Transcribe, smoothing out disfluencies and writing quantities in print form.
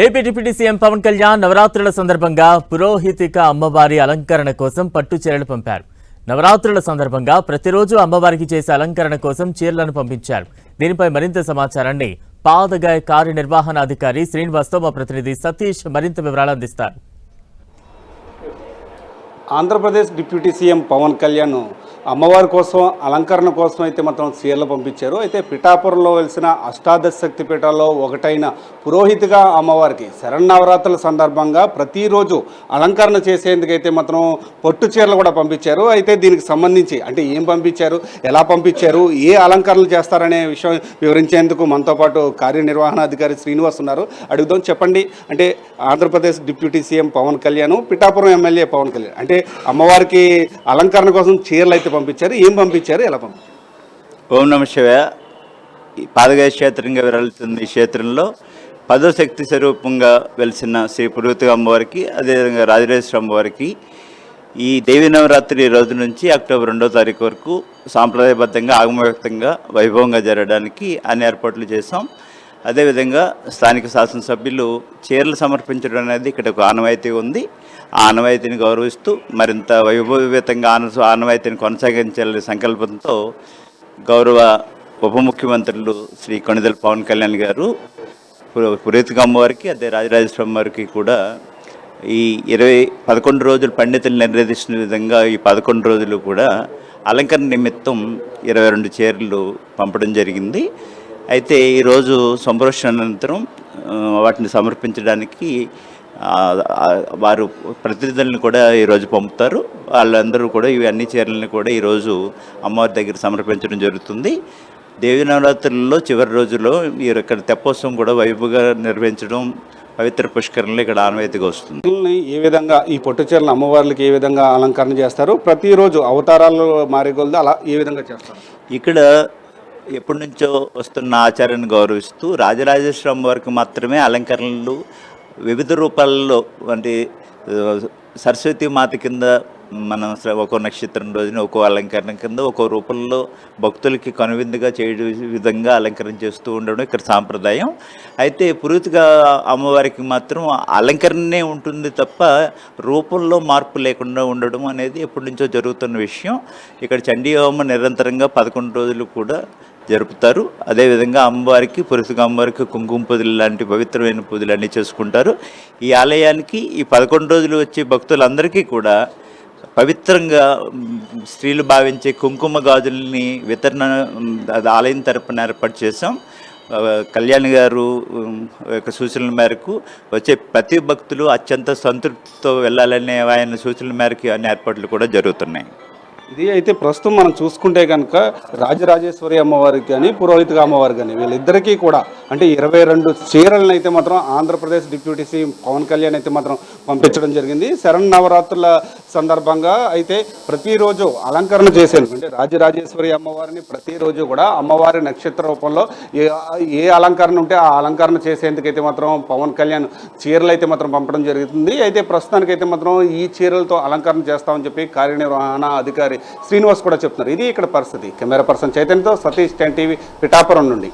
AP deputy CM Pawan Kalyan నవరాత్రుల సందర్భంగా పురోహితిక అమ్మవారి అలంకరణ కోసం పట్టు చీరలు పంపారు. నవరాత్రుల సందర్భంగా ప్రతిరోజు అమ్మవారికి చేసే అలంకరణ కోసం చీరలను పంపించారు. దీనిపై మరింత సమాచారాన్ని పాదగాయ కార్యనిర్వహణాధికారి శ్రీనివాస్తో మా ప్రతినిధి సతీష్ మరింత వివరాలు అందిస్తారు. ఆంధ్రప్రదేశ్ డిప్యూటీ సీఎం పవన్ కళ్యాణ్ అమ్మవారి కోసం అలంకరణ కోసం అయితే మాత్రం చీరలు పంపించారు. అయితే పిఠాపురంలో వెలిసిన అష్టాదశ శక్తి పీఠాల్లో ఒకటైన పురోహితిగా అమ్మవారికి శరన్నవరాత్రుల సందర్భంగా ప్రతిరోజు అలంకరణ చేసేందుకైతే మాత్రం పట్టు చీరలు కూడా పంపించారు. అయితే దీనికి సంబంధించి అంటే ఏం పంపించారు, ఎలా పంపించారు, ఏ అలంకరణలు చేస్తారనే విషయం వివరించేందుకు మనతో పాటు కార్యనిర్వహణాధికారి శ్రీనివాస్ ఉన్నారు. అడుగుదాం. చెప్పండి, అంటే Andhra Pradesh deputy CM Pawan Kalyan, Pithapuram MLA Pawan Kalyan అంటే అమ్మవారికి అలంకరణ కోసం చీరలు అయితే పంపించారు. ఏం పంపించారు, ఎలా పంపించారు? ఓం నమ శివాయ. పాదగాయ క్షేత్రంగా వెలుతున్న ఈ క్షేత్రంలో 10వ శక్తి స్వరూపంగా వెలిసిన శ్రీ పురోహితి అమ్మవారికి, అదేవిధంగా రాజరాజేశ్వరి అమ్మవారికి ఈ దేవీ నవరాత్రి రోజు నుంచి అక్టోబర్ 2వ తారీఖు వరకు సాంప్రదాయబద్ధంగా ఆగమవ్యక్తంగా వైభవంగా జరగడానికి అన్ని ఏర్పాట్లు చేశాం. అదేవిధంగా స్థానిక శాసనసభ్యులు చీరలు సమర్పించడం అనేది ఇక్కడ ఒక ఆనవాయితీ ఉంది. ఆ ఆనవాయితీని గౌరవిస్తూ మరింత వైభవయుతంగా ఆనవాయితీని కొనసాగించాలనే సంకల్పంతో గౌరవ ఉప ముఖ్యమంత్రులు శ్రీ కొణిదెల పవన్ కళ్యాణ్ గారు పురోహితిక అమ్మవారికి, అదే రాజరాజేశ్వరి అమ్మవారికి కూడా ఈ 11 రోజులు పండితులు నిర్దేశించిన విధంగా ఈ 11 రోజులు కూడా అలంకరణ నిమిత్తం 22 చీరలు పంపడం జరిగింది. అయితే ఈరోజు సంప్రోషణ అనంతరం వాటిని సమర్పించడానికి వారు ప్రతినిధులను కూడా ఈరోజు పంపుతారు. వాళ్ళందరూ కూడా ఇవి అన్ని చీరలను కూడా ఈరోజు అమ్మవారి దగ్గర సమర్పించడం జరుగుతుంది. దేవీ నవరాత్రులలో చివరి రోజులో మీరు ఇక్కడ తెప్పోత్సవం కూడా వైభవంగా నిర్వహించడం పవిత్ర పుష్కరంలో ఇక్కడ ఆనవాయితీగా వస్తుంది. ఏ విధంగా ఈ పట్టు చీరలు అమ్మవార్లకి ఏ విధంగా అలంకరణ చేస్తారు? ప్రతిరోజు అవతారాలు మారేగొలది అలా ఏ విధంగా చేస్తారు? ఇక్కడ ఎప్పటి నుంచో వస్తున్న ఆచారాన్ని గౌరవిస్తూ రాజరాజేశ్వరి అమ్మవారికి మాత్రమే అలంకరణలు వివిధ రూపాల్లో, అంటే సరస్వతి మాత కింద మనం ఒక్కో నక్షత్రం రోజున ఒక్కో అలంకరణ కింద ఒక్కో రూపంలో భక్తులకి కనువిందుగా చేయడం విధంగా అలంకరణ చేస్తూ ఉండడం ఇక్కడ సాంప్రదాయం. అయితే పురోహితిగా అమ్మవారికి మాత్రం అలంకరణనే ఉంటుంది తప్ప రూపంలో మార్పు లేకుండా ఉండడం అనేది ఎప్పటి నుంచో జరుగుతున్న విషయం. ఇక్కడ చండీ హోమం నిరంతరంగా 11 రోజులు కూడా జరుపుతారు. అదేవిధంగా అమ్మవారికి, పురుషుగా అమ్మవారికి కుంకుమ పూజలు లాంటి పవిత్రమైన పూజలు అన్నీ చేసుకుంటారు. ఈ ఆలయానికి ఈ 11 రోజులు వచ్చే భక్తులందరికీ కూడా పవిత్రంగా స్త్రీలు భావించే కుంకుమ గాజుల్ని వితరణ ఆలయం తరపున ఏర్పాటు చేశాం. కళ్యాణ్ గారు యొక్క సూచనల మేరకు వచ్చే ప్రతి భక్తులు అత్యంత సంతృప్తితో వెళ్ళాలనే ఆయన సూచనల మేరకు అన్ని ఏర్పాట్లు కూడా జరుగుతున్నాయి. ఇది అయితే ప్రస్తుతం మనం చూసుకుంటే కనుక రాజరాజేశ్వరి అమ్మవారికి కానీ పురోహితిగా అమ్మవారి కానీ వీళ్ళిద్దరికీ కూడా అంటే 22 చీరలను అయితే మాత్రం ఆంధ్రప్రదేశ్ డిప్యూటీ సీఎం పవన్ కళ్యాణ్ అయితే మాత్రం పంపించడం జరిగింది. శరన్నవరాత్రుల సందర్భంగా అయితే ప్రతిరోజు అలంకరణ చేసేందుకు అంటే రాజరాజేశ్వరి అమ్మవారిని ప్రతిరోజు కూడా అమ్మవారి నక్షత్ర రూపంలో ఏ అలంకరణ ఉంటే ఆ అలంకరణ చేసేందుకైతే మాత్రం పవన్ కళ్యాణ్ చీరలు అయితే మాత్రం పంపడం జరుగుతుంది. అయితే ప్రస్తుతానికైతే మాత్రం ఈ చీరలతో అలంకరణ చేస్తామని చెప్పి కార్యనిర్వహణ అధికారి శ్రీనివాస్ కూడా చెప్తున్నారు. ఇది ఇక్కడ పరిస్థితి. కెమెరా పర్సన్ చైతన్యతో సతీష్, 10 టీవీ, పిఠాపురం నుండి.